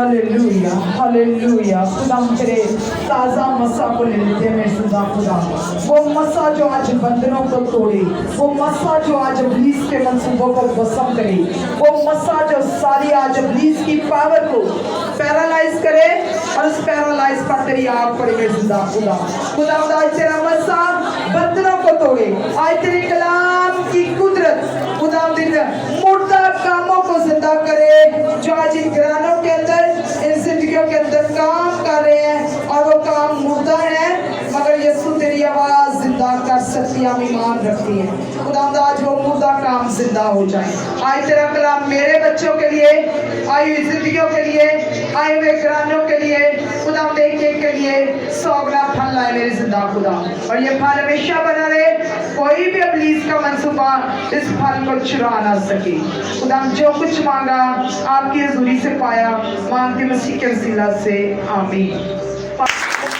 Hallelujah hallelujah. खुदा हम तेरे ताज़ा मसा को ले लेते हैं मेरे खुदा। खुदा वो मसा जो आज बंधनों को तोड़े, वो मसा जो आज इब्लीस के मंसूबों को भस्म करे, वो मसा जो सारी आज इब्लीस की पावर को पैरालाइज करे और उस पैरालाइज पर तेरी आग पड़े मेरे खुदा। खुदा खुदा खुदा आज तेरा मसा बंधनों को तोड़े, आज तेरे कलाम की कुदरत खुदा दिन मुर्दा कामों को जिंदा करे जो आज इन घरानों के अंदर, इन जिंदगियों के अंदर काम कर रहे हैं और वो काम मुर्दा है, मगर यीशु तेरी आवाज जिंदा कर सकती है, हम ईमान रखती है। खुदा आज वो मुर्दा काम जिंदा हो जाए। आज तेरा कलाम मेरे बच्चों के लिए, आई हुई जिंदगियों के लिए, आए हुए घरानों के लिए, खुदा एक एक के लिए 100 गुना फल लाए मेरे जिंदा खुदा, और ये फल हमेशा बना रहे, कोई भी इब्लीस का मंसूबा इस फल को चुरा ना सके। खुदा जो कुछ मांगा आपकी हजूरी से पाया, मांगते मसीह के वसीला से आमीन।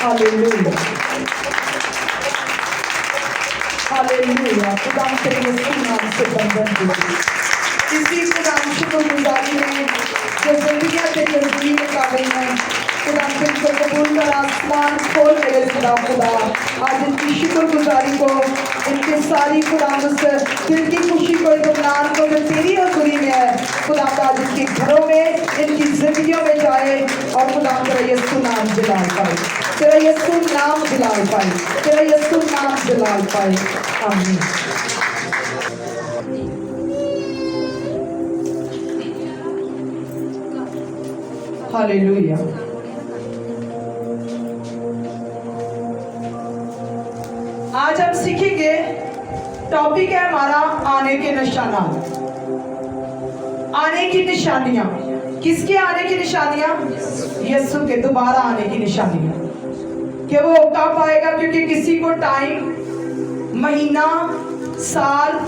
Hallelujah hallelujah. खुदा तेरे यीशु नाम से बंधन दिए इसी खुदा शुक्रगुजारी में जो जिंदगियां तेरी हजूरी में कर रही हैं, खुदा को कबूल कर, आसमान खोल मेरे खुदा। खुदा आज इनकी शुक्रगुजारी को, इनकी सारी खुदा दिल की खुशी को, इत्मीनान को जो तेरी हजूरी में है खुदा आज इनके घरों में, इनकी जिंदगियों में जाए और खुदा तेरा यीशु नाम जलाल पाए, तेरा यीशु नाम जलाल पाए, तेरा यीशु नाम जलाल पाए। आमीन। हालेलुया। आज हम सीखेंगे, टॉपिक है हमारा आने के निशानात। आने की निशानियां, किसके आने की निशानियां? यीशु के दोबारा आने की निशानियां। कि वो कब आएगा, क्योंकि किसी को टाइम, महीना, साल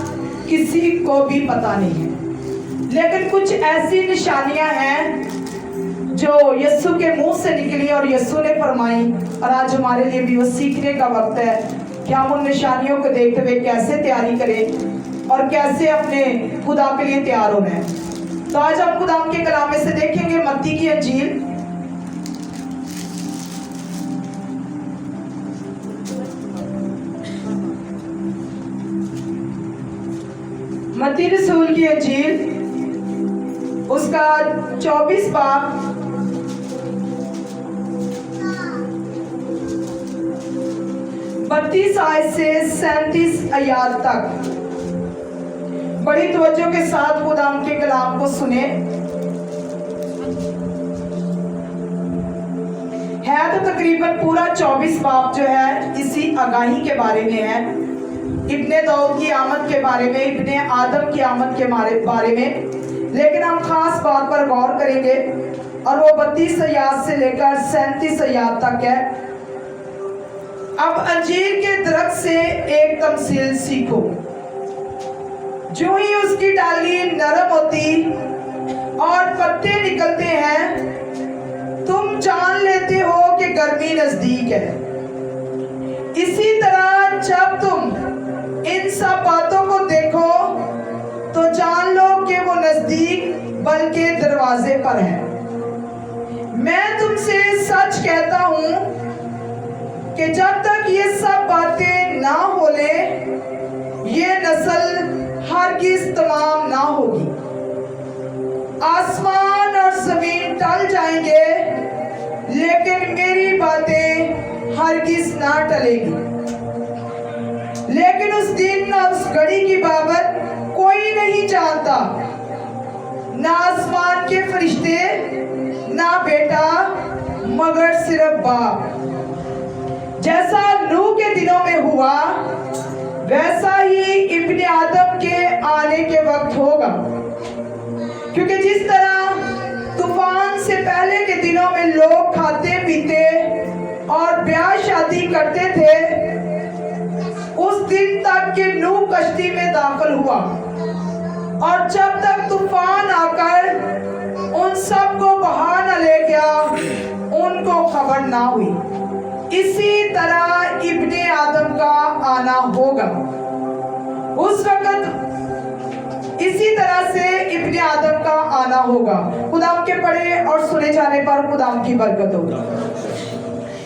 किसी को भी पता नहीं है, लेकिन कुछ ऐसी निशानियां हैं जो यीशु के मुंह से निकली और यीशु ने फरमाई, और आज हमारे लिए भी वो सीखने का वक्त है कि हम उन निशानियों को देखते हुए कैसे तैयारी करें और कैसे अपने खुदा के लिए तैयार होना है। तो आज हम खुदा के कलाम में से देखेंगे मत्ती की अंजील, मत्ती रसूल की अंजील, उसका 24 बाब 32 आयत से 37 आयत तक। बड़ी तवज्जो के साथ खुदा के कलाम को सुने। है तो तकरीबन पूरा 24 बाब जो है इसी आगाही के बारे में है, इब्ने दाऊद की आमद के बारे में, इब्ने आदम की आमद के बारे में, लेकिन हम खास बात पर गौर करेंगे और वो 32 आयत से लेकर 37 आयत तक है। अब अंजीर के दरख्त से एक तमसील सीखो, जो ही उसकी डाली नरम होती और पत्ते निकलते हैं, तुम जान लेते हो कि गर्मी नजदीक है। इसी तरह जब तुम इन सब बातों को देखो तो जान लो कि वो नजदीक बल्कि दरवाजे पर है। मैं तुमसे सच कहता हूं कि जब तक ये सब बातें ना हो ले, ये नस्ल हरगिज़ तमाम ना होगी। आसमान और जमीन टल जाएंगे, लेकिन मेरी बातें हरगिज़ ना टलेगी। लेकिन उस दिन और उस घड़ी की बाबत कोई नहीं जानता, ना आसमान के फरिश्ते, ना बेटा, मगर सिर्फ बाप। जैसा नूह के दिनों में हुआ, वैसा ही इब्ने आदम के आने के वक्त होगा। क्योंकि जिस तरह तूफान से पहले के दिनों में लोग खाते पीते और ब्याह शादी करते थे, उस दिन तक कि नूह कश्ती में दाखिल हुआ, और जब तक तूफान आकर उन सब को बहा न ले गया, उनको खबर ना हुई। इसी तरह इब्ने आदम का आना होगा। उस वक्त इसी तरह से इब्ने आदम का आना होगा। खुदाम के पढ़े और सुने जाने पर खुदाम की बरकत होगी।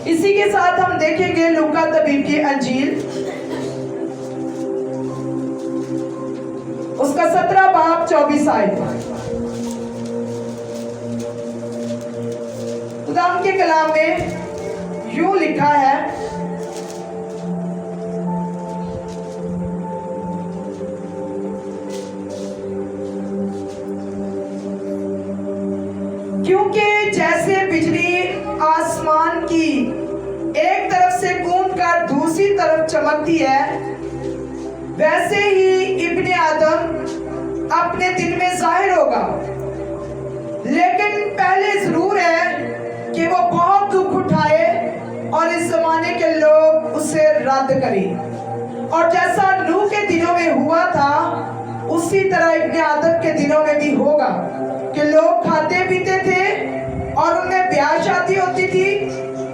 इसी के साथ हम देखेंगे लूका तबीब की अंजील, उसका 17 बाब 24 आयत। खुदाम के कलाम में यूं लिखा है, क्योंकि जैसे बिजली आसमान की एक तरफ से गूंज कर दूसरी तरफ चमकती है, वैसे ही इब्ने आदम अपने दिन में जाहिर होगा। लेकिन पहले जरूर है कि वो बहुत दुख उठाए और इस जमाने के लोग उसे रद्द करें। और जैसा नूह के दिनों में हुआ था, उसी तरह इब्ने आदम के दिनों में भी होगा कि लोग खाते पीते थे और उनमें ब्याह शादी होती थी,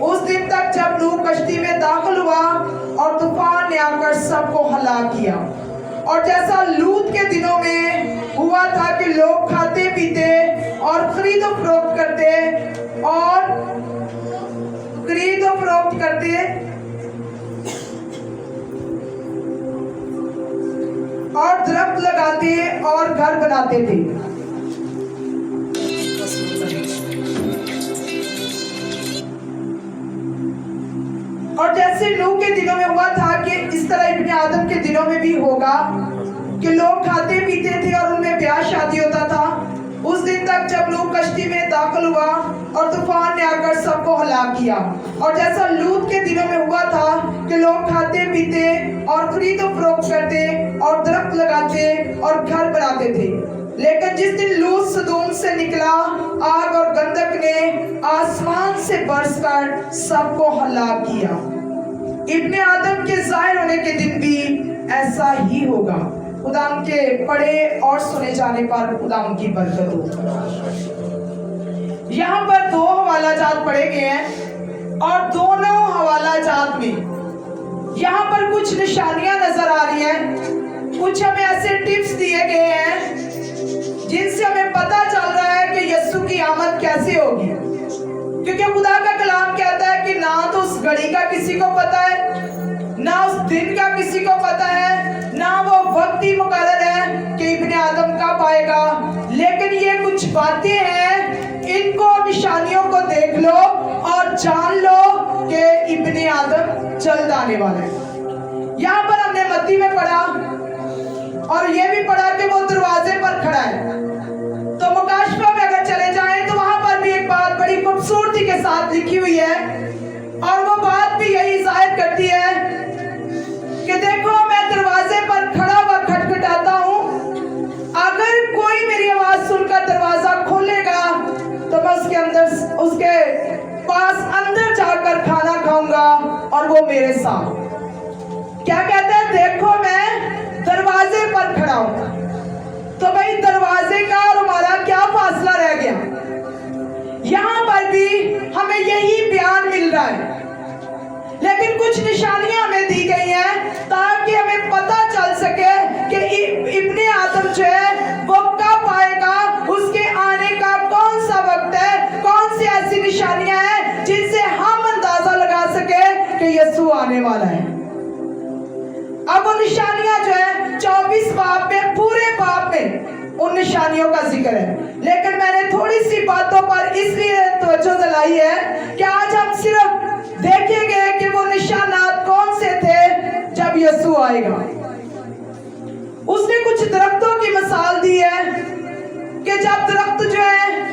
उस दिन तक जब नूह कश्ती में दाखिल हुआ और तूफान ने आकर सबको हलाक किया। और जैसा लूत के दिनों में हुआ था कि लोग खाते पीते और खरीदो फरोख्त करते और दरख्त लगाते और घर बनाते थे। और जैसे नूह के दिनों में हुआ था कि इस तरह इब्ने आदम के दिनों में भी होगा कि लोग खाते पीते थे और उनमें ब्याह शादी होता था, उस दिन तक जब नूह कश्ती में दाखिल हुआ और तूफान ने आकर सबको हलाक किया। और जैसा लूत के दिनों में हुआ था कि लोग खाते पीते और खरीदो फरोख्त करते और दरख्त लगाते और घर बनाते थे। लेकिन जिस दिन लूत सदूम से निकला, आग और गंधक ने आसमान से बरसकर सबको हलाक किया। इब्ने आदम के जाहिर होने के दिन भी ऐसा ही होगा। खुदाम के पढ़े और सुने जाने पर खुदाम की बरकत हो। यहाँ पर 2 हवाला जात पढ़े गए हैं और दोनों हवाला जात में यहाँ पर कुछ निशानियां नजर आ रही हैं। कुछ हमें ऐसे टिप्स दिए गए हैं जिनसे हमें पता चल रहा है कि यीशु की आमद कैसे होगी। क्योंकि खुदा का कलाम कहता है कि ना तो उस घड़ी का किसी को पता है, ना उस दिन का किसी को पता है, ना वो वक्त ही मुकर्रर है कि इब्ने आदम कब आएगा। लेकिन ये कुछ बातें हैं, इनको निशानियों को देख लो और जान लो कि इब्ने आदम जल्द आने वाला है। यहाँ पर हमने मत्ती में पढ़ा और ये भी पढ़ा कि वो दरवाजे पर खड़ा है। तो मुकाशफा में अगर चले जाएं तो वहां पर भी एक बात बड़ी खूबसूरती के साथ लिखी हुई है और वो बात भी यही जाहिर करती है कि देखो, मैं दरवाजे पर खड़ा हुआ खटखटाता हूँ। अगर कोई मेरी आवाज सुनकर दरवाजा खोलेगा तो मैं उसके पास अंदर जाकर खाना खाऊंगा और वो मेरे साथ। क्या कहता है? देखो, मैं दरवाजे पर खड़ा हूं। तो भाई, दरवाजे का और हमारा क्या फासला रह गया? यहां पर भी हमें यही बयान मिल रहा है, लेकिन कुछ निशानियां हमें दी गई हैं ताकि हमें पता चल सके कि इब्ने आदम जो है वो कब आएगा, उसके आने का कौन सा वक्त है, कौन सी ऐसी निशानियां हैं जिनसे हम अंदाजा लगा सके कि यीशु आने वाला है। अब वो निशानियां जो है 24 बाब में, पूरे बाब में उन निशानियों का जिक्र है। लेकिन मैंने थोड़ी सी बातों पर इसलिए तवज्जो दिलाई है कि आज हम सिर्फ देखेंगे कि वो निशानात कौन से थे जब यीशु आएगा। उसने कुछ दरख्तों की मिसाल दी है कि जब दरख्त जो है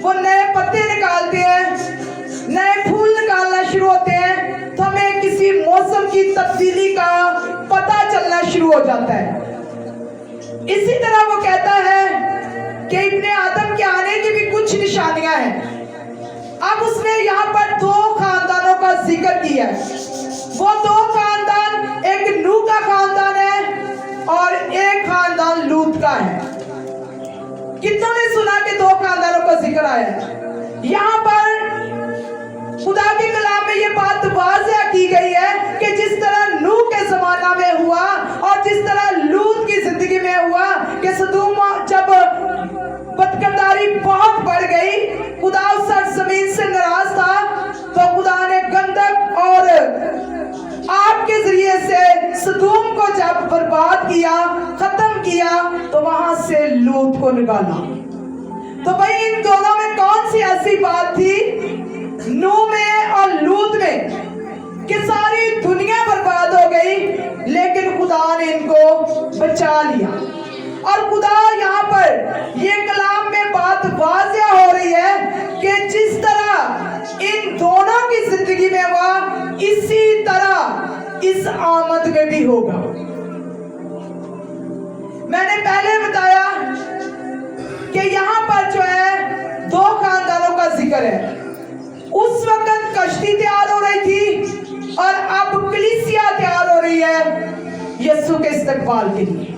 वो नए पत्ते निकालते हैं, नए फूल निकालना शुरू होते हैं, तो हमें किसी मौसम की तब्दीली का पता चलना शुरू हो जाता है। इसी तरह वो कहता है कि इब्ने आदम के आने की भी कुछ निशानियां हैं। अब उसने यहाँ पर 2 खानदानों का जिक्र किया है। वो 2 खानदान, एक नूह का खानदान है और एक खानदान लूत का है। कितनों ने सुना कि 2 खानदानों का जिक्र आया है? यहाँ पर खुदा के कलाम में ये बात वाज़ेह की गई है कि जिस तरह नूह के जमाना में हुआ और जिस तरह लूत की जिंदगी में हुआ कि किया, खत्म किया, तो वहां से लूत को निकाला। तो भाई इन दोनों में कौन सी ऐसी बात थी, नूह में और लूत में, कि सारी दुनिया बर्बाद हो गई, लेकिन खुदा ने इनको बचा लिया। और खुदा यहाँ पर ये कलाम में बात वाज़िया हो रही है कि जिस तरह इन दोनों की जिंदगी में हुआ, इसी तरह इस आमद में भी होगा। मैंने पहले बताया कि यहाँ पर जो है दो खानदानों का जिक्र है। उस वक्त कश्ती तैयार हो रही थी और अब कलीसिया तैयार हो रही है यीशु के इस्तकबाल के लिए।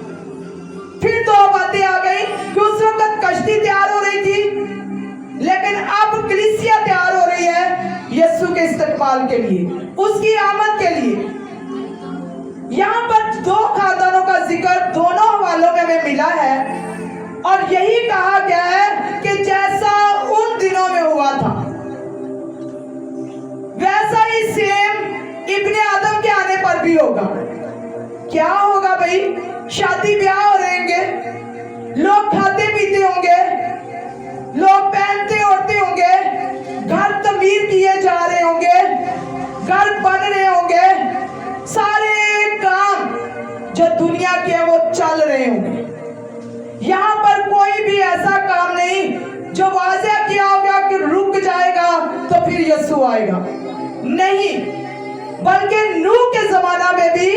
फिर दो बातें आ गई कि उस वक्त कश्ती तैयार हो रही थी, लेकिन अब कलीसिया तैयार हो रही है यीशु के इस्तकबाल के लिए, उसकी आमद के लिए। यहाँ पर दो खानदानों का जिक्र दोनों हवालों में हमें मिला है और यही कहा गया है कि जैसा उन दिनों में हुआ था, वैसा ही सेम इब्ने आदम के आने पर भी होगा। क्या होगा भाई? शादी ब्याह हो रहेंगे, लोग खाते पीते होंगे, लोग पहनते ओढ़ते होंगे, घर तमीर किए जा रहे होंगे, घर बन रहे होंगे, सारे काम जो दुनिया के हैं वो चल रहे होंगे। यहाँ पर कोई भी ऐसा काम नहीं जो वाज़िया किया होगा कि रुक जाएगा तो फिर यीशु आएगा, नहीं। बल्कि नूह के जमाना में भी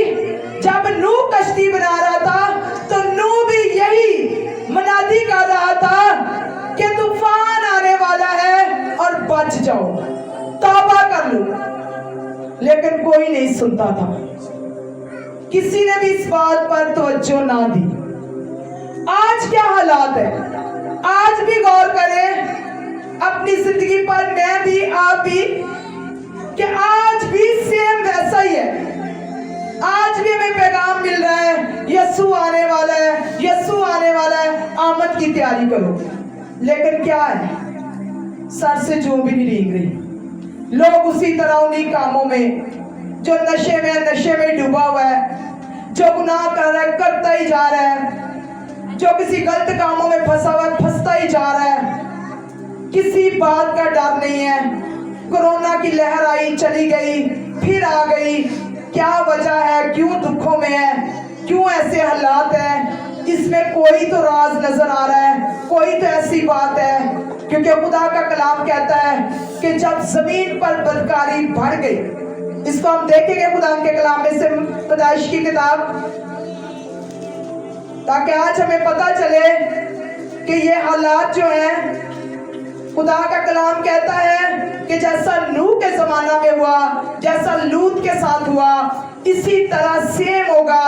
जब नूह कश्ती बना रहा था तो नूह भी यही मनादी कर रहा था कि तूफान आने वाला है और बच जाओ, तौबा कर लो। लेकिन कोई नहीं सुनता था, किसी ने भी इस बात पर तवज्जो ना दी। आज क्या हालात है, आज भी गौर करें अपनी जिंदगी पर, मैं भी आप भी, कि आज भी सेम वैसा ही है। आज भी हमें पैगाम मिल रहा है यीशु आने वाला है, यीशु आने वाला है, आमद की तैयारी करो। लेकिन क्या है, सर से जो भी नहीं भीग रही। लोग उसी तरह उन्हीं कामों में, जो नशे में डूबा हुआ है, जो गुनाह कर रहा है करता ही जा रहा है, जो किसी गलत कामों में फंसा हुआ है फंसता ही जा रहा है। किसी बात का डर नहीं है। कोरोना की लहर आई, चली गई, फिर आ गई। क्या वजह है, क्यों दुखों में है, क्यों ऐसे हालात हैं? इसमें कोई तो राज नजर आ रहा है, कोई तो ऐसी बात है, क्योंकि खुदा का कलाम कहता है कि जब जमीन पर बदकारी बढ़ गई। इसको हम देखेंगे खुदा के कलाम में से, पैदाइश की किताब, ताकि आज हमें पता चले कि ये हालात जो हैं, खुदा का कलाम कहता है कि जैसा नूह के जमाना में हुआ, जैसा लूत के साथ हुआ, इसी तरह सेम होगा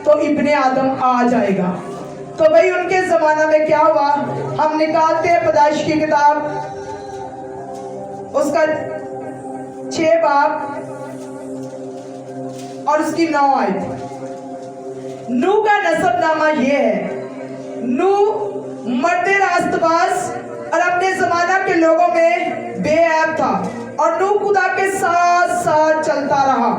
तो इब्ने आदम आ जाएगा। तो भाई उनके जमाना में क्या हुआ, हम निकालते हैं पैदाइश की किताब, उसका 6 बाब और उसकी 9 आयत। नूह का नसबनामा ये है, नूह मर्द रास्तबाज और अपने जमाना के लोगों में बेऐब था और नूह खुदा के साथ साथ चलता रहा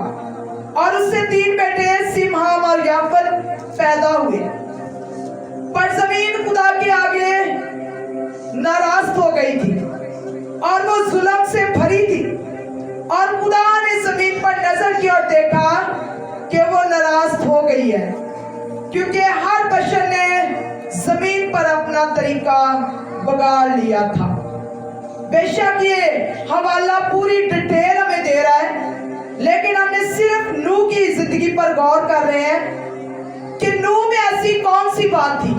और उससे 3 बेटे सिमहाम और याफत पैदा हुए। पर जमीन खुदा के आगे नाराज हो गई थी और वो जुल्म से भरी थी और खुदा ने जमीन पर नजर की और देखा कि वो नाराज हो गई है, क्योंकि हर बशर ने जमीन पर अपना तरीका बगाड़ लिया था। बेशक ये हवाला पूरी डिटेल हमें दे रहा है, लेकिन हमने सिर्फ नूह की जिंदगी पर गौर कर रहे हैं कि नूह में ऐसी कौन सी बात थी।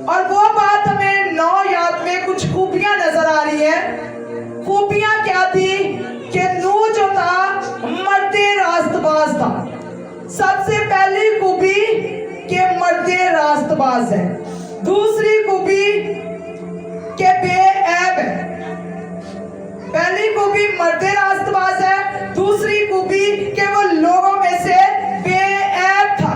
और वो बात हमें 9 आयत में कुछ खूबियां नजर आ रही है। खूबियां क्या थी कि नूह जो था मर्दे रास्तबाज था। सबसे पहली खूबी कि मर्दे रास्तबाज है, दूसरी खूबी के बेऐब है। पहली खूबी मर्दे रास्तबाज है, दूसरी खूबी कि वो लोगों में से बेऐब था।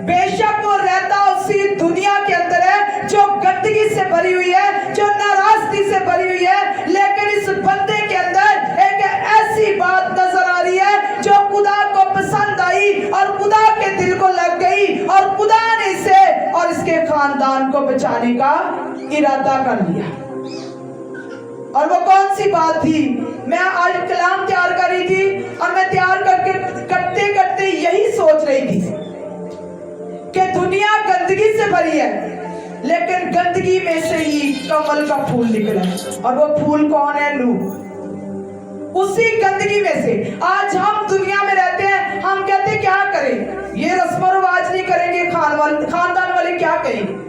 बेशक वो रहता उसी दुनिया के अंदर है जो गंदगी से भरी हुई है, जो नाराजगी से भरी हुई है, लेकिन इस बंदे के अंदर एक ऐसी बात नजर आ रही है जो खुदा को पसंद आई और खुदा के दिल को लग गई और खानदान को बचाने का इरादा कर लिया। और वो कौन सी बात थी? मैं आज कलाम तैयार कर रही थी और मैं तैयार करते करते यही सोच रही थी कि दुनिया गंदगी से भरी है, लेकिन गंदगी में से ही कमल का फूल निकला है। और वो फूल कौन है? नूह। उसी गंदगी में से आज हम दुनिया में रहते हैं। हम कहते हैं क्या करें, ये रस्म रिवाज नहीं करेंगे, खानदान वाले क्या कहेंगे?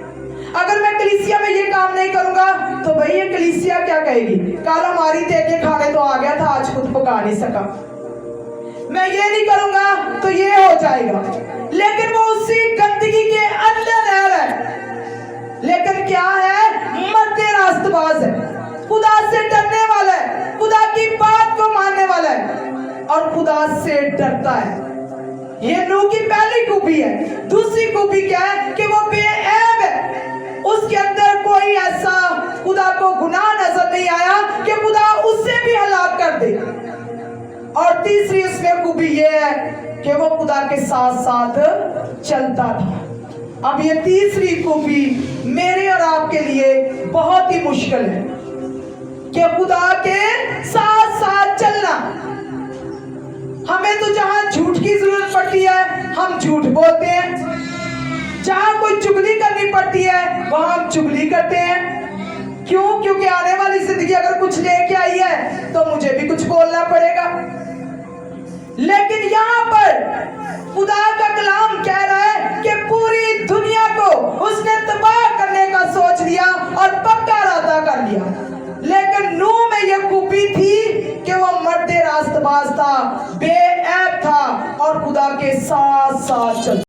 अगर मैं कलीसिया में ये काम नहीं करूंगा तो भाई ये कलीसिया क्या कहेगी? कल हमारी देखे खाने तो आ गया था, आज खुद पका नहीं सका। मैं ये नहीं करूंगा तो ये हो जाएगा। लेकिन वो उसी गंदगी के अंदर रह रहा है, लेकिन क्या है? मध्य रास्तबाज है, खुदा से डरने वाला है, खुदा की बात को मानने वाला है और खुदा से डरता है। ये नूह की पहली खूबी है। दूसरी खूबी क्या है? कि वो बेऐब है। उसके अंदर कोई ऐसा खुदा को गुनाह नजर नहीं आया कि खुदा उससे भी हलाक कर दे। और तीसरी उसमें खूबी ये है कि वो खुदा के साथ साथ चलता था। अब ये तीसरी खूबी मेरे और आपके लिए बहुत ही मुश्किल है कि खुदा के साथ साथ चलना। हमें तो जहां झूठ की जरूरत पड़ती है हम झूठ बोलते हैं, जहां कोई चुगली करनी पड़ती है वहां हम चुगली करते हैं। क्यों? क्योंकि आने वाली जिंदगी अगर कुछ लेके आई है तो मुझे भी कुछ बोलना पड़ेगा। लेकिन यहाँ पर खुदा का कलाम कह रहा है कि पूरी दुनिया को उसने तबाह करने का सोच लिया और पक्का इरादा कर लिया। लेकिन नूह में यह खूबी थी कि वो मर्द रास्तबाज था, बेऐब था और खुदा के साथ साथ चलता।